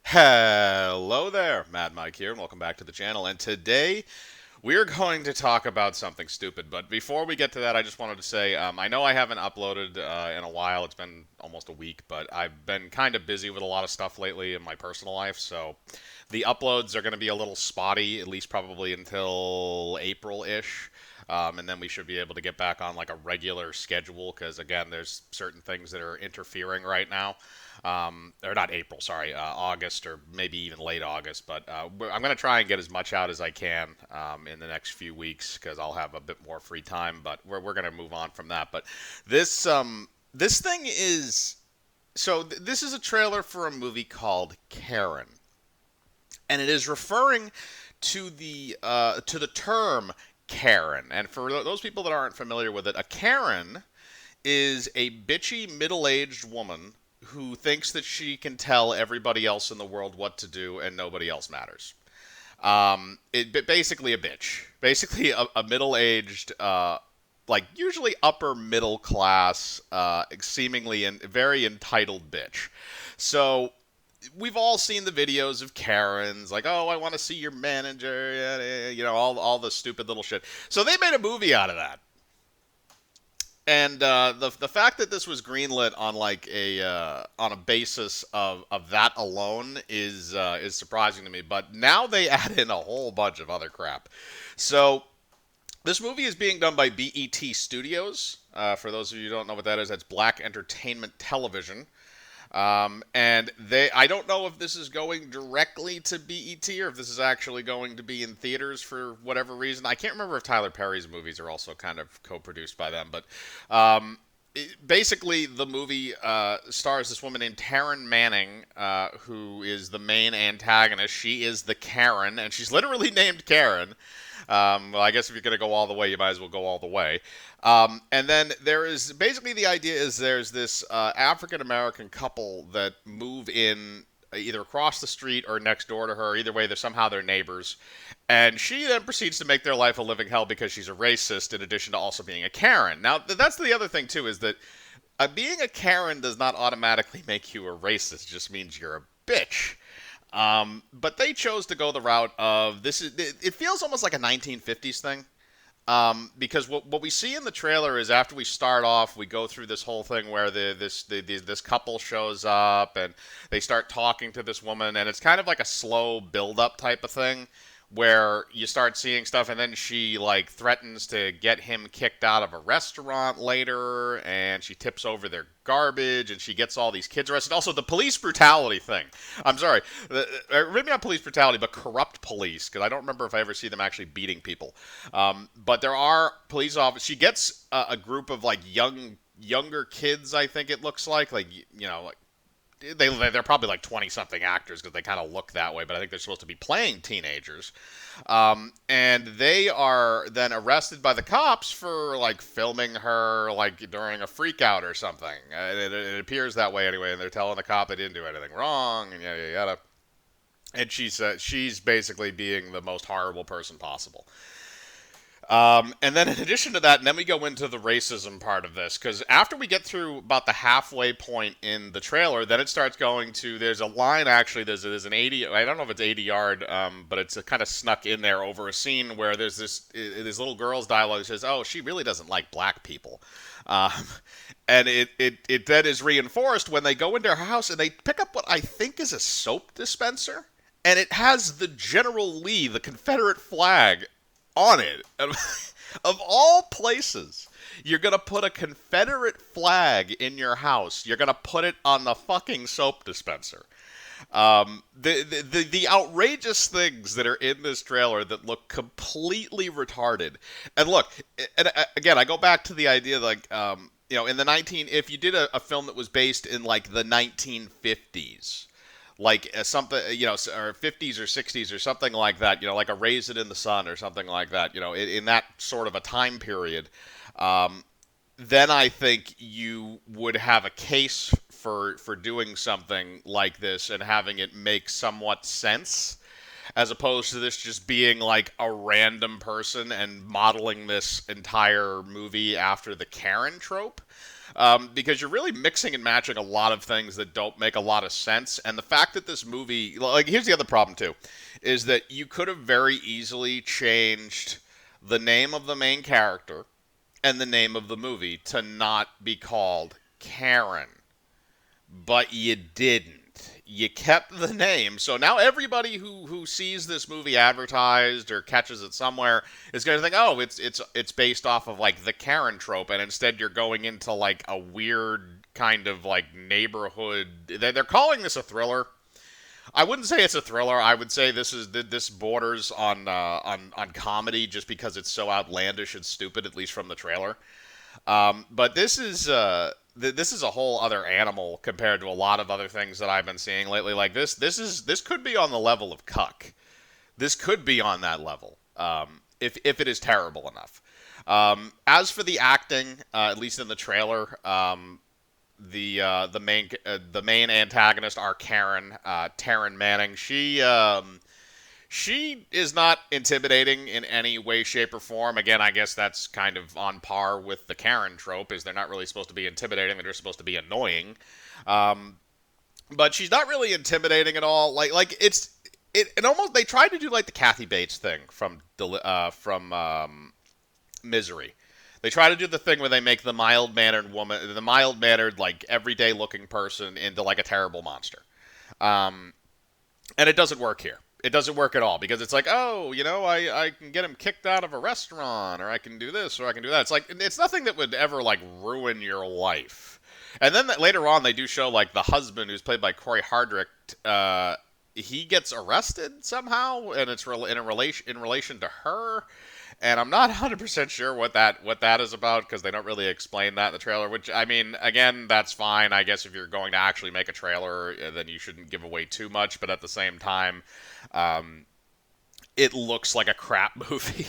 Hello there, Mad Mike here, and welcome back to the channel. And today we're going to talk about something stupid. But before we get to that, I just wanted to say I know I haven't uploaded in a while. It's been almost a week, but I've been kind of busy with a lot of stuff lately in my personal life. So the uploads are going to be a little spotty, at least probably until April-ish. And then we should be able to get back on like a regular schedule because, again, there's certain things that are interfering right now. Or not April, sorry, August or maybe even late August. But I'm going to try and get as much out as I can in the next few weeks because I'll have a bit more free time. But we're going to move on from that. But this thing is this is a trailer for a movie called Karen, and it is referring to the term Karen. And for those people that aren't familiar with it, a Karen is a bitchy middle-aged woman who thinks that she can tell everybody else in the world what to do and nobody else matters. Basically a bitch, basically a middle-aged, like usually upper middle class, seemingly very entitled bitch. So we've all seen the videos of Karens, like, oh, I want to see your manager, all the stupid little shit. So they made a movie out of that. And the fact that this was greenlit on like a on a basis of that alone is surprising to me. But now they add in a whole bunch of other crap. So this movie is being done by BET Studios. For those of you who don't know what that is, that's Black Entertainment Television. And I don't know if this is going directly to BET or if this is actually going to be in theaters for whatever reason. I can't remember if Tyler Perry's movies are also kind of co-produced by them, but basically the movie stars this woman named Taryn Manning, who is the main antagonist. She is the Karen, and she's literally named Karen. Well, I guess if you're going to go all the way, you might as well go all the way. And then there is basically the idea is there's this African American couple that move in either across the street or next door to her. Either way, they're neighbors. And she then proceeds to make their life a living hell because she's a racist in addition to also being a Karen. Now, that's the other thing, too, is that being a Karen does not automatically make you a racist. It just means you're a bitch. But they chose to go the route of this. It feels almost like a 1950s thing. Because what we see in the trailer is after we start off, we go through this whole thing where this couple shows up and they start talking to this woman, and it's kind of like a slow build up type of thing where you start seeing stuff, and then she like threatens to get him kicked out of a restaurant later, and she tips over their garbage, and she gets all these kids arrested. Also, the police brutality thing. I'm sorry, maybe not police brutality, but corrupt police, because I don't remember if I ever see them actually beating people. But there are police officers. She gets a group of like younger kids. I think it looks like like they're probably like 20 something actors because they kind of look that way, but I think they're supposed to be playing teenagers. And they are then arrested by the cops for like filming her like during a freak out or something. It appears that way anyway, and they're telling the cop they didn't do anything wrong and yada yada. And she's basically being the most horrible person possible. And then in addition to that, and then we go into the racism part of this, because after we get through about the halfway point in the trailer, then it starts going to, there's a line actually, there's an 80, I don't know if it's 80 yard, but it's kind of snuck in there over a scene where there's this little girl's dialogue that says, oh, she really doesn't like black people. Um, and it then is reinforced when they go into her house and they pick up what I think is a soap dispenser, and it has the General Lee, the Confederate flag, on it. Of all places, you're going to put a Confederate flag in your house. You're going to put it on the fucking soap dispenser. The outrageous things that are in this trailer that look completely retarded. And look, and again, I go back to the idea like, in the if you did a film that was based in like the 1950s, like something, or 50s or 60s or something like that, like a Raisin in the Sun or something like that, in that sort of a time period, then I think you would have a case for doing something like this and having it make somewhat sense, as opposed to this just being like a random person and modeling this entire movie after the Karen trope. because you're really mixing and matching a lot of things that don't make a lot of sense. And the fact that this movie, like, here's the other problem too, is that you could have very easily changed the name of the main character and the name of the movie to not be called Karen, but you didn't. You kept the name, so now everybody who sees this movie advertised or catches it somewhere is going to think, oh, it's based off of like the Karen trope, and instead you're going into like a weird kind of like neighborhood. They're calling this a thriller. I wouldn't say it's a thriller. I would say this borders on comedy just because it's so outlandish and stupid, at least from the trailer. But this is a whole other animal compared to a lot of other things that I've been seeing lately. Like this could be on the level of Cuck. This could be on that level, if it is terrible enough. As for the acting, at least in the trailer, the main antagonist, our Karen, Taryn Manning, she is not intimidating in any way, shape, or form. Again, I guess that's kind of on par with the Karen trope, is they're not really supposed to be intimidating, they're just supposed to be annoying. Um, but she's not really intimidating at all. It almost, they tried to do like the Kathy Bates thing from Misery. They try to do the thing where they make the mild mannered woman, the mild mannered like everyday looking person into like a terrible monster. Um, and it doesn't work here. It doesn't work at all because it's like, oh, I can get him kicked out of a restaurant, or I can do this, or I can do that. It's like, it's nothing that would ever like ruin your life. And then later on, they do show like the husband, who's played by Cory Hardrict. He gets arrested somehow, and it's in relation to her. And I'm not 100% sure what that is about because they don't really explain that in the trailer. Which, I mean, again, that's fine. I guess if you're going to actually make a trailer, then you shouldn't give away too much. But at the same time, um, it looks like a crap movie.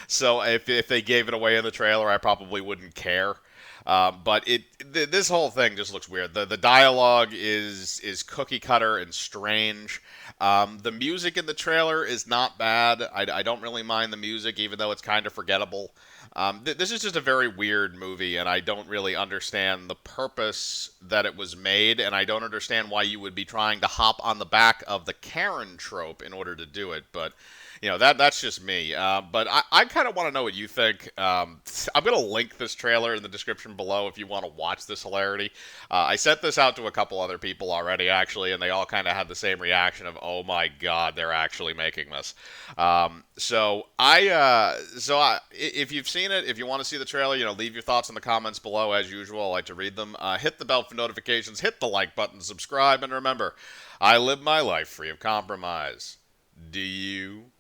So if they gave it away in the trailer, I probably wouldn't care. But this whole thing just looks weird. The dialogue is cookie cutter and strange. The music in the trailer is not bad. I don't really mind the music, even though it's kind of forgettable. This is just a very weird movie, and I don't really understand the purpose that it was made, and I don't understand why you would be trying to hop on the back of the Karen trope in order to do it. But that's just me. But I kind of want to know what you think. I'm going to link this trailer in the description below if you want to watch this hilarity. I sent this out to a couple other people already, actually, and they all kind of had the same reaction of, "Oh my God, they're actually making this." If you've seen it, if you want to see the trailer, leave your thoughts in the comments below as usual. I like to read them. Hit the bell for notifications. Hit the like button. Subscribe, and remember, I live my life free of compromise. Do you?